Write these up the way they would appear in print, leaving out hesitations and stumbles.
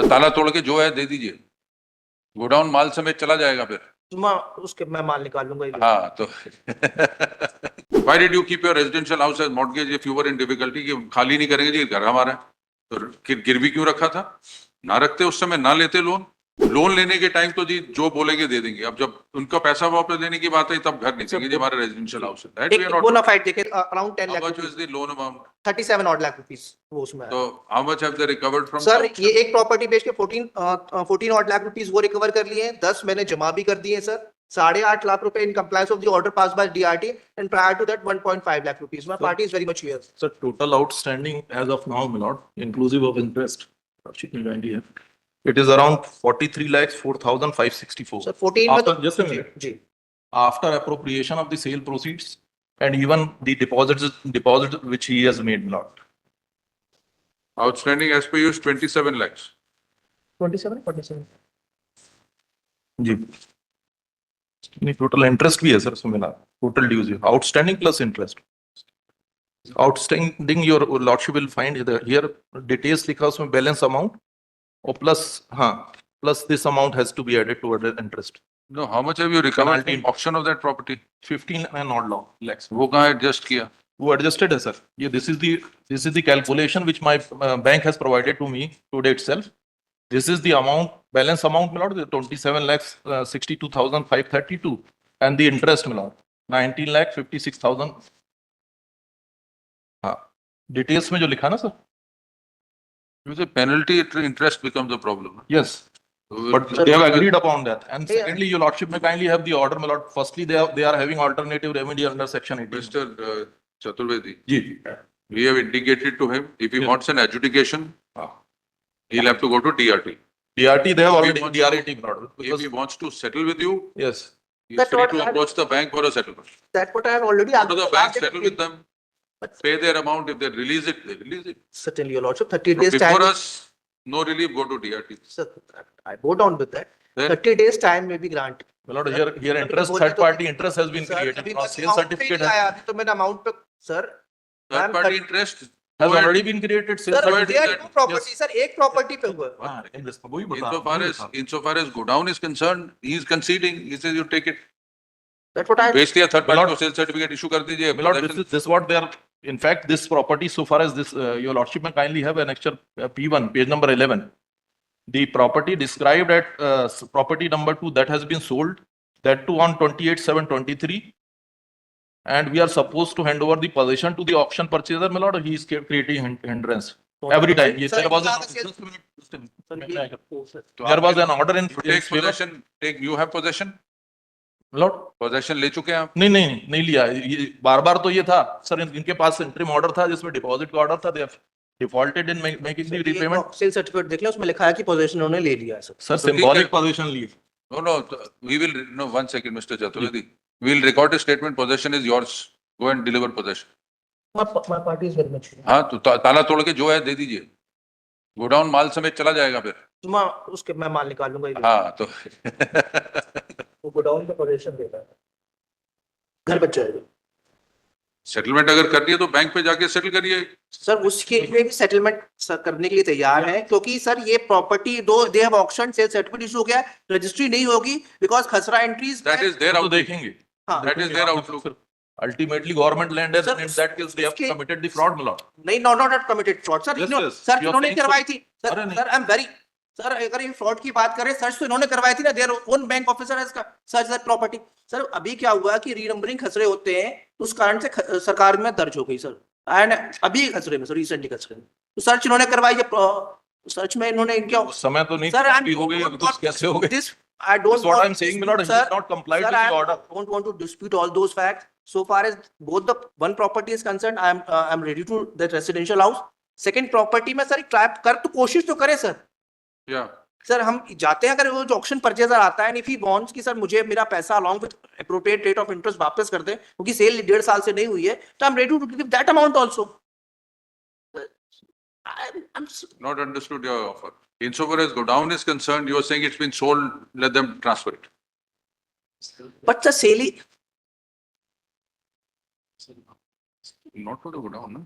ताला तोड़ के जो है दे दीजिए, गोडाउन माल समेत चला जाएगा फिर। उसके मैं माल निकाल लूंगा। हाँ तो Why did you keep your residential house as mortgage if you were in difficulty? कि खाली नहीं करेंगे जी, घर हमारा है, तो गिरवी क्यों रखा था? ना रखते उस समय, ना लेते लोन। लोन लेने के टाइम तो जी जो बोलेंगे दे देंगे, अब जब उनका पैसा वापस देने की बात है तब घर नहीं देंगे जी, हमारा रेजिडेंशियल हाउस है। That we are not. Bonafide देखे around 10 How lakh much was the loan amount? 37 odd lakh rupees वो उसमें है। तो how much have they recovered from? Sir ये एक प्रॉपर्टी बेच के 14 odd lakh rupees वो रिकवर कर लिए हैं, 10 मैंने जमा भी कर दिए सर। 8.5 लाख रुपए in compliance of the order passed by DRT, and prior to that 1.5 lakh rupees. My party is very much here. So total outstanding as of now, my lord, inclusive of interest, it is around 43 lakhs 4,564. Sir 14 After, में just a minute. Ji After appropriation of the sale proceeds and even the deposit which he has made, my lord. Outstanding as per you is 27 lakhs. 27 47 जी नहीं, total interest भी है sir उसमें मिला, total dues है outstanding plus interest. Outstanding your lordship will find here details लिखा उसमें balance amount और plus, हाँ, plus this amount has to be added to interest. No, how much have you recovered in auction of that property? 15 and odd lakhs। वो कहाँ adjust किया? वो adjusted है sir. ये this is the calculation which my bank has provided to me today itself. This is the amount, balance amount, my lord, 27 lakhs 62,532, and the interest, my lord, 19 lakh 56,000। हाँ, details में जो लिखा ना sir? With the penalty, interest becomes a problem. Yes, but they have agreed upon that. And secondly, your lordship may kindly have the order, my lord. Firstly, they are having alternative remedy under section 18. Mr. Chaturvedi, ji, we have indicated to him if he Yes. wants an adjudication, he'll have to go to DRT. DRT, they have If he already wants DRT, my lord. If Because, he wants to settle with you, yes, he's That's free what to I- approach the bank for a settlement. That's what I have already Go to the bank, settle with them, pay their amount. If they release it, they release it. Certainly, your lordship, 30 But days before time. us, no relief, go to DRT. Sir, I go down with that. Then 30 days time may be granted. my lord, here interest, बोले third तो- party interest has been Sir, created. अभी Now तक sale amount पे certificate नहीं आया, अभी तो मैंने amount पे, sir, third party interest has go ahead. already been created. Sale sir, certificate there are that- two property, sir, एक property पे हुआ। हाँ, वही बता insofar as godown is concerned, he is conceding. He says you take it. That's what I. बेच दिया, third party Lord- को sale certificate issue कर दीजिए. My lord, this is what they are. In fact, this property, so far as this, your lordship may kindly have annexure P1, page number 11. The property described at property number 2 that has been sold, that too on 28/7/23, and we are supposed to hand over the possession to the auction purchaser. My lord, he is creating hindrance every time. Yes, Sir, there was यहाँ an, का sale- just a minute, just a minute. Sir, There was an order in You in take favor. possession. Take, you have possession. My lord, Possession ले चुके हैं आप. नहीं लिया। ये बार तो ये था सर, इनके पास इंटरिम ऑर्डर था जिसमें डिपॉजिट का ऑर्डर था। They defaulted in making the repayment. Sale certificate देख लें, उसमें लिखा है कि पोजीशन उन्होंने ले लिया है सर। सर ठीक है। सिंबॉलिक पोजीशन ली। No, we will, no, 1 second, Mr. Chaturvedi. We will record a statement, possession is yours. Go and deliver possession. My party is very much here. हाँ, तो ताला तोड़ के जो है दे दीजिए, गोडाउन माल समेत चला जाएगा फिर। उसके मैं माल निकाल लूंगा। हाँ तो वो गोडाउन पे पोजीशन देता है, घर बच जाएगा। सेटलमेंट अगर करनी है तो बैंक पे जाके सेटल करिए। सर उसके लिए भी सेटलमेंट करने के लिए तैयार है, क्योंकि सर ये प्रॉपर्टी दो they have auction, sale certificate issue हो गया, रजिस्ट्री नहीं होगी बिकॉज खसरा entries that is there to out, देखेंगे। हाँ that is their outlook. Ultimately, government lend has, Sir, in that case, they have उसके- committed the fraud, my lord. नहीं, not committed fraud sir. Yes, yes. Sir You are इन्होंने saying करवाई so? थी sir. अरे नहीं। Sir I am very sir, अगर ये fraud की बात करें, सर्च तो इन्होंने करवाई थी ना, their own bank officer has search that property. Sir अभी क्या हुआ कि रीनंबरिंग खसरे होते हैं, उस कारण से सरकार में दर्ज हो गई सर, एंड अभी खसरे में सर, रिसेंटली खसरे में तो सर्च इन्होंने करवाई है। सर्च में इन्होंने इनके उस समय तो नहीं सर हो गई, अब तो कैसे हो गई? This I don't That's what I'm saying, my lord. He has not complied Sir, with the I order. don't want to dispute all those facts. So far as both the one property is concerned, I'm ready to that residential house. Second property में sir try कर तो कोशिश तो करे sir. या sir हम जाते हैं, अगर वो जो ऑक्शन परचेजर आता है, इफ ही वांट्स कि सर मुझे मेरा पैसा along with appropriate rate of interest वापस कर दे, क्योंकि सेल 1.5 साल से नहीं हुई है, तो I am ready to give that amount also. I'm not understood your offer. Insofar as godown is concerned, you are saying it's been sold, let them transfer it. but the sale Not for the godown, no?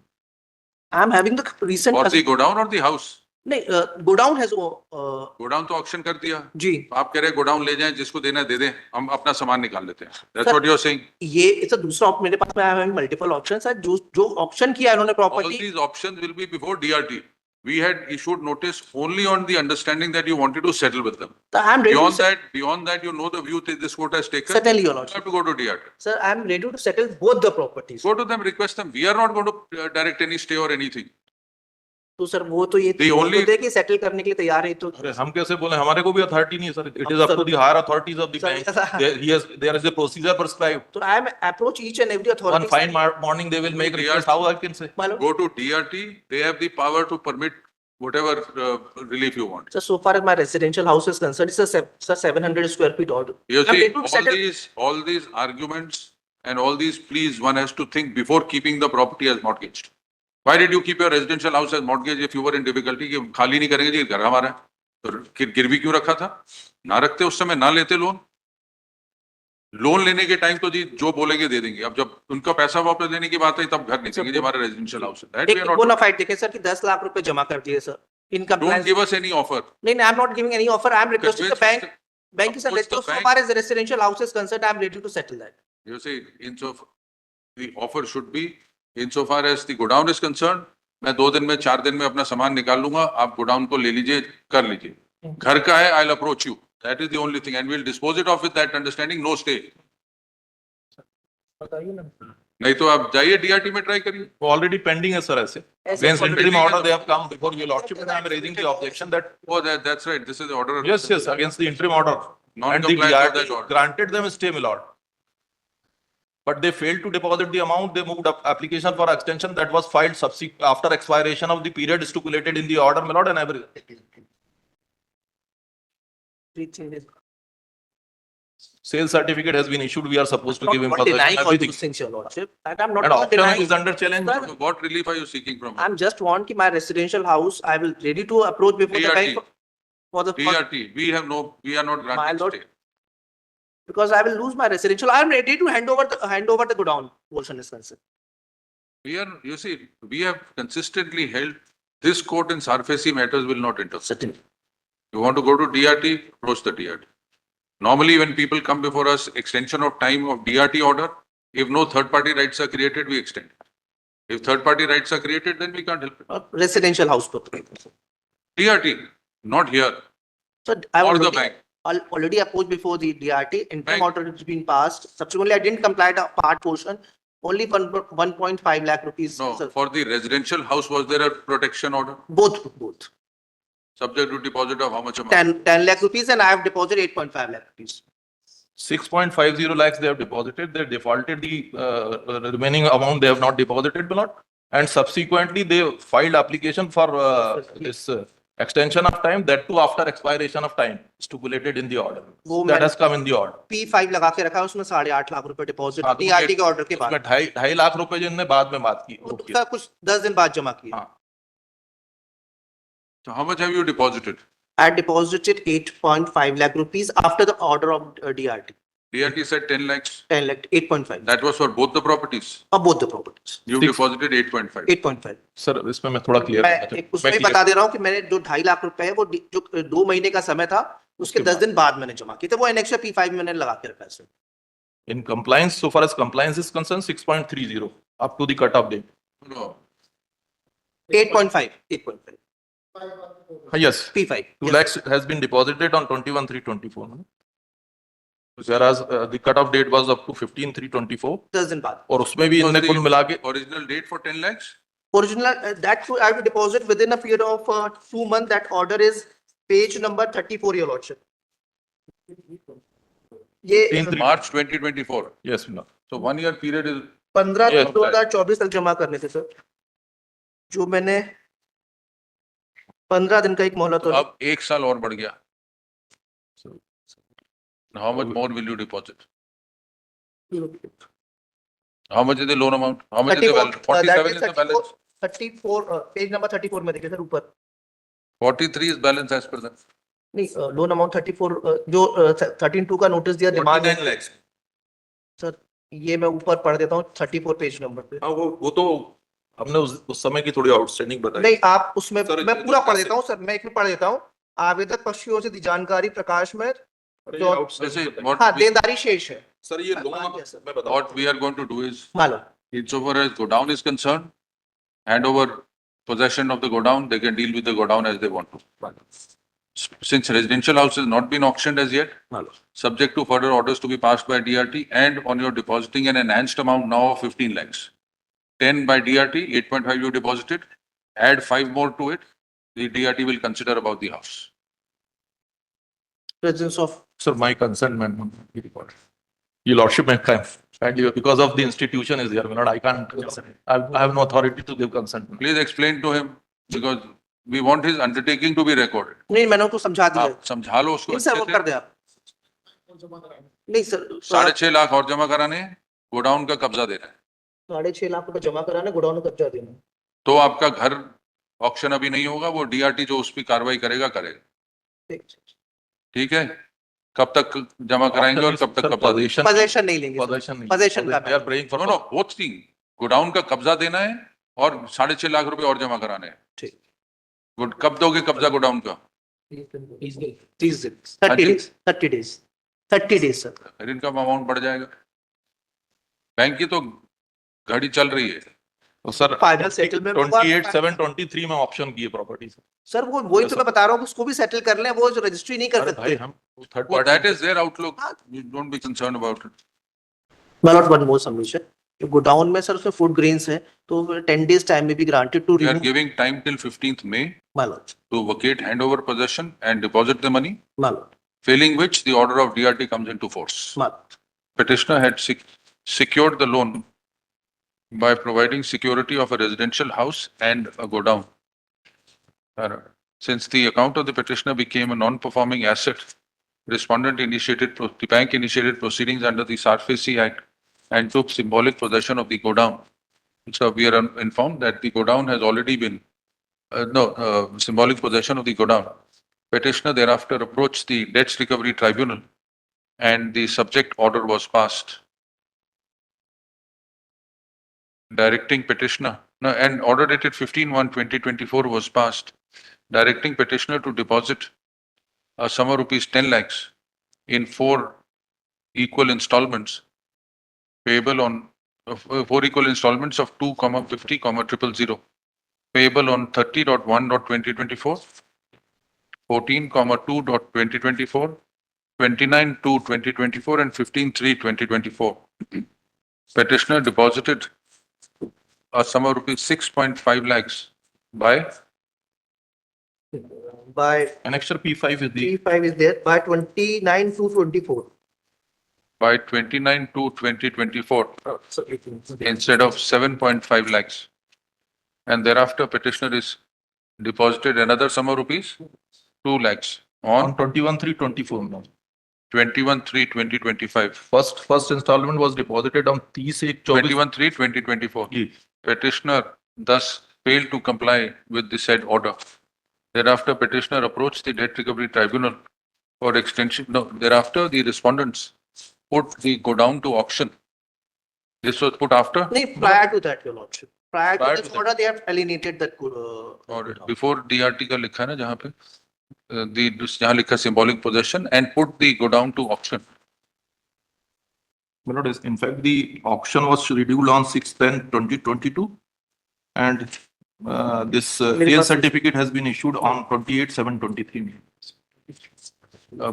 I'm having the recent For the godown or the house? नहीं, godown has godown तो auction कर दिया, जी, आप कह रहे हैं godown ले जाएं, जिसको देना दे दें, हम अपना सामान निकाल लेते हैं। That's what you are saying. ये इट्स दूसरा मेरे पास में मल्टीपल ऑप्शंस है, जो ऑप्शन किया है उन्होंने All property. these options will be before DRT. We had issued notice only on the understanding that you wanted to settle with them. I am Beyond that, you know the view that this court has taken. Certainly, Your You Lordship. have to go to DRT. Sir, I am ready to settle both the properties. Go to them, request them. We are not going to direct any stay or anything. तो sir वो तो ये The only- बोलते हैं कि settle करने के लिए तैयार है, तो अरे हम कैसे बोले, हमारे को भी अथॉरिटी नहीं है sir, it is up to the higher authorities of the Sir, bank, there is a procedure prescribed, तो I am approach each and every one authority. fine morning they will make request, how I can say. Go to DRT. They have the power to permit whatever relief you want. Sir, so far as my residential house is concerned, it's a 700 square feet order. You I'm see, ready to settle. all these arguments and all these pleas, one has to think before keeping the property as mortgaged. Why did you keep your residential house as mortgage if you were in difficulty? कि खाली नहीं करेंगे जी, घर हमारा है, तो गिरवी क्यों रखा था? ना रखते उस समय, ना लेते लोन। लोन लेने के टाइम तो जी जो बोलेंगे दे देंगे, अब जब उनका पैसा वापस देने की बात है तब घर नहीं देंगे जी, हमारा रेजिडेंशियल हाउस है। That we are एक not- बोनाफाइड देखे सर कि 10 लाख रुपए जमा कर दिए sir in Don't compliance. give us any offer. नहीं, I am not giving any offer, I am requesting the bank bank is Approach the so bank. far as the residential house is concerned, I am ready to settle that. You see, the offer should be, insofar as the godown is concerned, मैं 2 दिन में 4 दिन में अपना सामान निकाल लूंगा, आप गोडाउन को ले लीजिए, कर लीजिए। घर का है, I'll approach you. That is the only thing, and we'll dispose it off with that understanding, no stay. बताइए ना। नहीं तो आप जाइए DRT में ट्राई करिए। वो ऑलरेडी पेंडिंग है सर ऐसे, ऐसे against already interim pending order है they have come before your lordship, and I am raising the objection that Oh, that's right. This is the order. yes, against the interim order, and the Non-compliance of that DRT order. granted them stay, my lord. But they failed to deposit the amount, they moved up application for extension that was filed subsequent after expiration of the period stipulated in the order, my lord, and everything. Sales certificate has been issued, we are supposed to give him Not possession, denying all everything. those things, your lordship. And I'm not And auction denying. is under challenge. Sir, So what relief are you seeking from? I'm just want ki my residential house, I will ready to approach before the DRT. bank for the, DRT, we are not My granting lord, stay. because I will lose my residential. I'm ready to hand over the godown portion is concerned. You see, we have consistently held this court in SARFAESI matters will not interfere. Certainly. You want to go to DRT, approach the DRT. Normally, when people come before us, extension of time of DRT order, if no third-party rights are created, we extend it. If third-party rights are created, then we can't help it. Residential house property. DRT, not here, So I or was the bank. already approached before the DRT. Interim Bank. order has been passed. Subsequently, I didn't comply the part portion. Only 1.5 lakh rupees. No, sir. for the residential house, was there a protection order? Both. Subject to deposit of how much amount? 10 lakh rupees, and I have deposited 8.5 lakh rupees. 6.50 lakhs they have deposited, they defaulted the remaining amount they have not deposited, my lord. And subsequently, they filed application for this extension of time, that too after expiration of time stipulated in the order. वो That मैंने- has come in the order. P5 लगा के रखा है, उसमें 8.5 लाख रुपए deposit हाँ, तो DRT के ऑर्डर के बाद। उसमें 2.5 लाख रुपए जिनने बाद में बात की, वो तो okay. सर कुछ 10 दिन बाद जमा किया। हाँ. So how much have you deposited? I deposited 8.5 lakh rupees after the order of DRT. DRT said 10 lakhs. 10 lakh, 8.5. That was for both the properties. Of both the properties. You Six. deposited 8.5. 8.5. Sir इसमें मैं थोड़ा clear मैं उसमें बता दे रहा हूँ कि मैंने जो 2.5 लाख रुपए है वो जो 2 महीने का समय था उसके 10 दिन बाद मैंने जमा किया था, वो एनेक्स P5 में मैंने लगा के रखा है sir. in compliance, so far as compliance is concerned, 6.30 up to the cutoff date. No. 8.5. Yes, P5. 2 lakhs has been deposited on 21/3/24. no? Whereas the cutoff date was up to 15/3/24 10 दिन बाद। और उसमें भी इनने कुल मिला के Original date for 10 lakhs? Original, that I have to deposit within a period of 2 months. That order is page number 34, your lordship. ये 15 March 2024. yes, no. So 1 year period is 15 Yes, 2024 तक जमा करने थे सर, जो मैंने 15 दिन का एक मोहलत तो और अब 1 साल और बढ़ गया. How much more will you deposit? How much is the loan amount? How much is the 34, balance? 47 is the 34, balance. 34 page number 34 में देखिए सर ऊपर। 43 is balance as per that. नहीं, लोन अमाउंट 34 जो 13(2) का नोटिस दिया demand 49 lakhs. Sir, ये मैं ऊपर पढ़ देता हूँ 34 पेज नंबर पे। हाँ, वो तो हमने उस समय की थोड़ी आउटस्टैंडिंग बताई। नहीं, आप उसमें सर, मैं पूरा पढ़ जैसे- देता हूँ सर, मैं एक भी पढ़ देता हूँ। आवेदक पक्ष की ओर से दी जानकारी प्रकाश में अरे जो- ये outstanding जैसे बताइए। what हाँ, we- देनदारी शेष है। सर ये मान लोन लिया सर। मैं बताऊं what we are going to do is, मानो insofar as godown is concerned, hand over possession of the godown, they can deal with the godown as they want to. Since residential house has not been auctioned as yet, मानो subject to further orders to be passed by DRT, and on your depositing an enhanced amount now of 15 lakhs. 10 by DRT, 8.5 you deposited, add 5 more to it, the DRT will consider about the house. Presence of Sir, my consentment will be recorded. Your lordship may kindly, because of the institution is here, my lord, I can't, I have no authority to give consent. Please explain to him, because we want his undertaking to be recorded. नहीं, मैंने उनको समझा दिया। आप समझा लो उसको नहीं sir, वो अच्छे कर से। दे आप। नहीं सर, 6.5 लाख और जमा कराने हैं, गोडाउन का कब्जा देना है, 6.5 लाख रुपए जमा कराना, गोडाउन में कब्जा देना। तो आपका घर ऑक्शन अभी नहीं होगा, वो डीआरटी जो उस पर कार्रवाई करेगा करेगा। ठीक है, कब तक जमा कराएंगे और कब तक कब्जा देंगे? पोजेशन नहीं लेंगे सर। Possession. Possession का They are praying for. No no, both thing, godown का कब्जा देना है और 6.5 लाख रुपए और जमा कराने हैं। ठीक। कब दोगे कब्जा गोडाउन का? 30 दिन, 30 डेज, 30 डेज सर। फिर इनका अमाउंट बढ़ जाएगा। बैंक की तो घड़ी चल रही है। तो सर फाइनल सेटलमेंट 28/7/23 में ऑप्शन की प्रॉपर्टी। सर वो वही तो मैं बता रहा हूँ, उसको भी सेटल कर लें, वो जो रजिस्ट्री नहीं कर अरे भाई सकते। हम third But that is their outlook. हाँ। You don't be concerned about it. My lord, one more submission. Godown में सर उसमें फूड ग्रेन्स है, तो 10 डेज टाइम में भी granted to We are remove. giving time till 15th May My lord, to vacate handover possession and deposit the money, my lord, failing which the order of DRT comes into force. my lord. Petitioner had secured the loan by providing security of a residential house and a godown. Since the account of the petitioner became a non-performing asset, the bank initiated proceedings under the SARFAESI Act and took symbolic possession of the godown. So we are informed that the godown has already been, symbolic possession of the godown. Petitioner thereafter approached the Debts Recovery Tribunal and the subject order was passed. Directing petitioner, and order dated 15/1/2024 was passed, directing petitioner to deposit a sum of rupees 10 lakhs in 4 equal installments payable on 4 equal installments of 2,50,000 payable on 30.1.2024, 14,2.2024, 29/2/2024 and 15/3/2024. Petitioner deposited a sum of rupees 6.5 lakhs by Annexure P5 is the P5 is there by 29 to 24. 29/2/2024 instead of 7.5 lakhs. And thereafter petitioner is deposited another sum of rupees 2 lakhs on on 21/3/24 now. 21/3/2025. First installment was deposited on 30/1/24. 21/3/2024. जी। Petitioner thus failed to comply with the said order. Thereafter, petitioner approached the Debt Recovery Tribunal for extension. No, thereafter, the respondents put the godown to auction. This was put after नहीं, prior to that, your lordship. Prior Prior to to this that. order, they have alienated that. or before DRT का लिखा है ना जहाँ पे जहाँ लिखा symbolic possession and put the godown to auction. My lord, in fact, the auction was scheduled on 6/10/2022 and this मेरे sale pass- certificate has been issued on 28/7/23.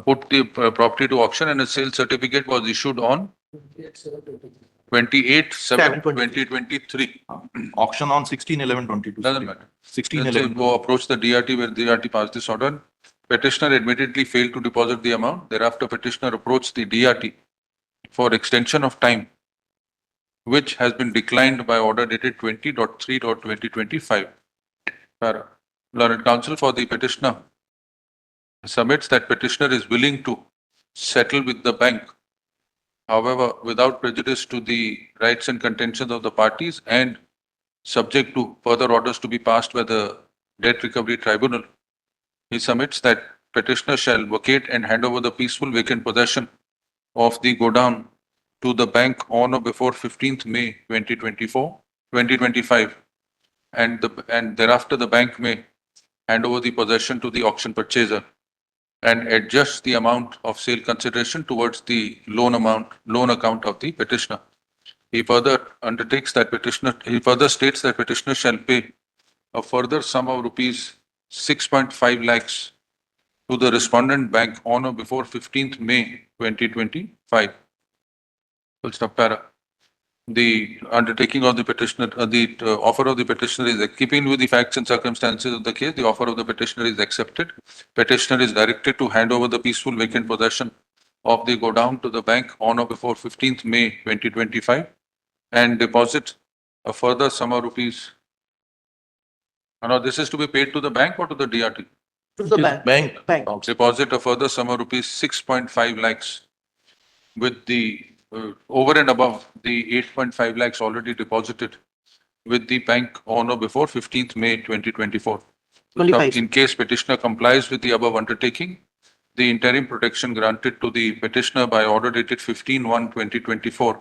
Put the property to auction and a sale certificate was issued on 28/7/2023. Auction on 16/11/22. Doesn't matter. Let's say 16/11. go approach the DRT where DRT passed this order. Petitioner admittedly failed to deposit the amount. Thereafter, petitioner approached the DRT for extension of time, which has been declined by order dated 20.3.2025. Learned counsel for the petitioner submits that petitioner is willing to settle with the bank. However, without prejudice to the rights and contentions of the parties and subject to further orders to be passed by the Debt Recovery Tribunal, he submits that petitioner shall vacate and hand over the peaceful vacant possession of the godown to the bank on or before 15th May 2025, and thereafter the bank may hand over the possession to the auction purchaser and adjust the amount of sale consideration towards the loan account of the petitioner. He further states that petitioner shall pay a further sum of rupees 6.5 lakhs to the respondent bank on or before 15th May 2025. Full stop para. The undertaking of the petitioner, offer of the petitioner is keeping with the facts and circumstances of the case. The offer of the petitioner is accepted. Petitioner is directed to hand over the peaceful vacant possession of the godown to the bank on or before 15th May 2025 and deposit a further sum of rupees. Now, this is to be paid to the bank or to the DRT? To the bank. Bank. Deposit a further sum of rupees 6.5 lakhs with the over and above the 8.5 lakhs already deposited with the bank on or before 15th May 2024. 25. In case petitioner complies with the above undertaking, the interim protection granted to the petitioner by order dated 15/1/2024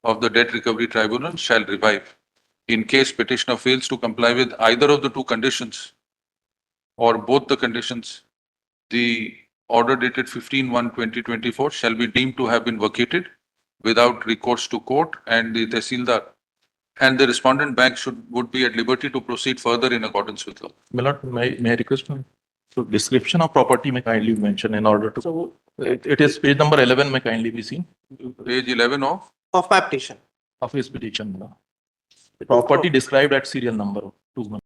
of the Debt Recovery Tribunal shall revive. In case petitioner fails to comply with either of the two conditions or both the conditions, the order dated 15/1/2024 shall be deemed to have been vacated without recourse to court, and the Tehsildar and the respondent bank would be at liberty to proceed further in accordance with law. My lord, may I request, ma'am? So description of property may kindly mention in order to, So, it is page number 11 may kindly be seen Page 11 of of my petition. of his petition. Madam. Property described at serial number 2,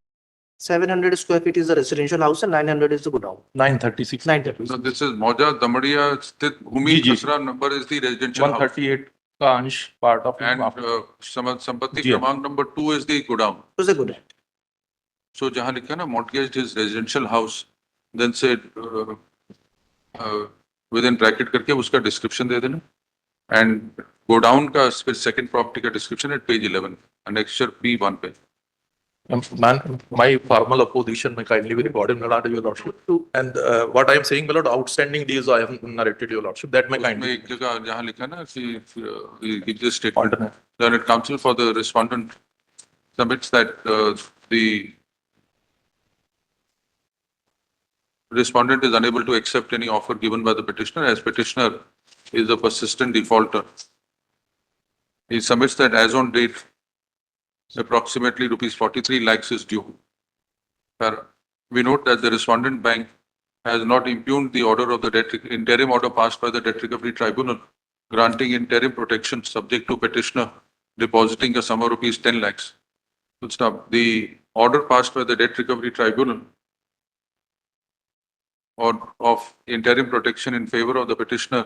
700 square feet is the residential house and 900 is the godown. 936. 930. So this is Mauja Damadia Sthit Bhumi ji, ji. Khasra number is the residential house. 138 का अंश part of And after- Sampatti ji. Pramang number 2 is the godown. It was a godown. So जहाँ लिखा है ना mortgaged his residential house, then say within bracket करके उसका description दे देना. And godown का second property का description at page 11, annexure P1 पे. Man, my formal opposition may kindly be recorded, my lord, your lordship. And what I am saying, my lord, outstanding deeds I have narrated, your lordship, that may उसमें kindly. एक जगह जहाँ लिखा है ना कि give this statement. Alternate. Learned counsel for the respondent submits that the respondent is unable to accept any offer given by the petitioner as petitioner is a persistent defaulter. He submits that as on date, approximately rupees 43 lakhs is due. We note that the respondent bank has not impugned the order of the interim order passed by the Debt Recovery Tribunal granting interim protection subject to petitioner depositing a sum of rupees 10 lakhs. Full stop. The order passed by the Debt Recovery Tribunal or of interim protection in favor of the petitioner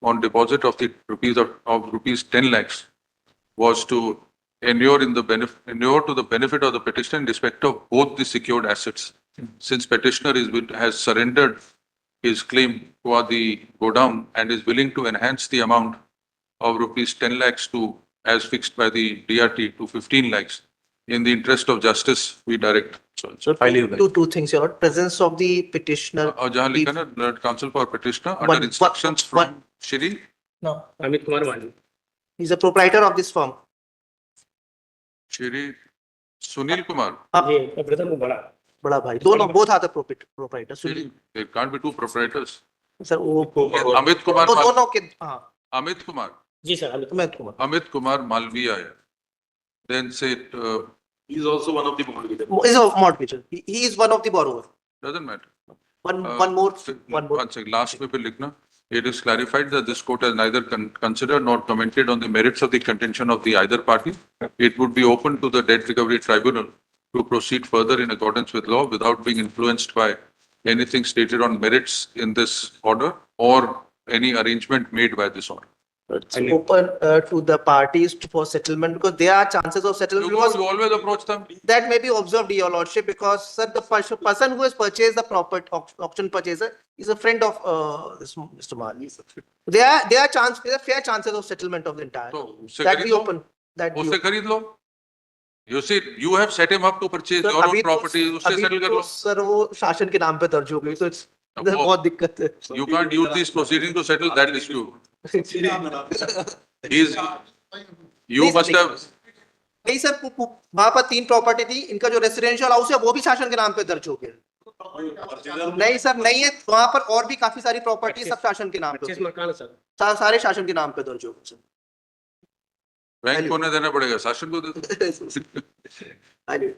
on deposit of the rupees 10 lakhs was to inure to the benefit of the petitioner in respect of both the secured assets. Since petitioner has surrendered his claim for the godown and is willing to enhance the amount of rupees 10 lakhs to as fixed by the DRT to 15 lakhs. In the interest of justice, we direct. Sir, highly. Two things, your lord. Presence of the petitioner. और जहाँ लिखा ना Learned counsel for petitioner One- under instructions from one- Shri No, Amit Kumar Mali. he's a proprietor of this firm. Sunil Kumar. ये प्रथम को बड़ा बड़ा भाई दोनों both are the proprietor. There can't be two proprietors. Sir वो Amit Kumar. वो दोनों के हाँ Amit Kumar. जी सर अमित मैं तुम्हारा Amit Kumar Malviya. Then say He is also one of the mortgagors. is a mortgager. He is one of the borrower. doesn't matter. One Uh, more. One second. Last में फिर लिखना. It is clarified that this court has neither considered nor commented on the merits of the contention of the either party. It would be open to the Debt Recovery Tribunal to proceed further in accordance with law without being influenced by anything stated on merits in this order or any arrangement made by this order. It's open to the parties for settlement because there are chances of settlement because You always approach them. that may be observed, your lordship, because sir, the person who has purchased the property, auction purchaser, is a friend of this Mr. Mali. There are fair chances of settlement of the entire. तो उससे That खरीद we low. open. That we उससे open. खरीद लो. You see, you have set him up to purchase Sir, your own अभी तो- property. उससे अभी settle कर तो लो. सर वो शासन के नाम पे दर्ज हो गई तो इधर वो- बहुत दिक्कत है. You can't use this proceeding to settle that dispute. He's, you Please must speak. have, नहीं सर, वहां पर 3 प्रॉपर्टी थी, इनका जो रेसिडेंशियल हाउस है वो भी शासन के नाम पे दर्ज हो गया। नहीं सर, नहीं है, वहां पर और भी काफी सारी प्रॉपर्टी सब शासन के नाम पे 25 मकान है सर। सारे शासन के नाम पे दर्ज हो गए सर। बैंक को न देना पड़ेगा, शासन को दे दो। Anyway.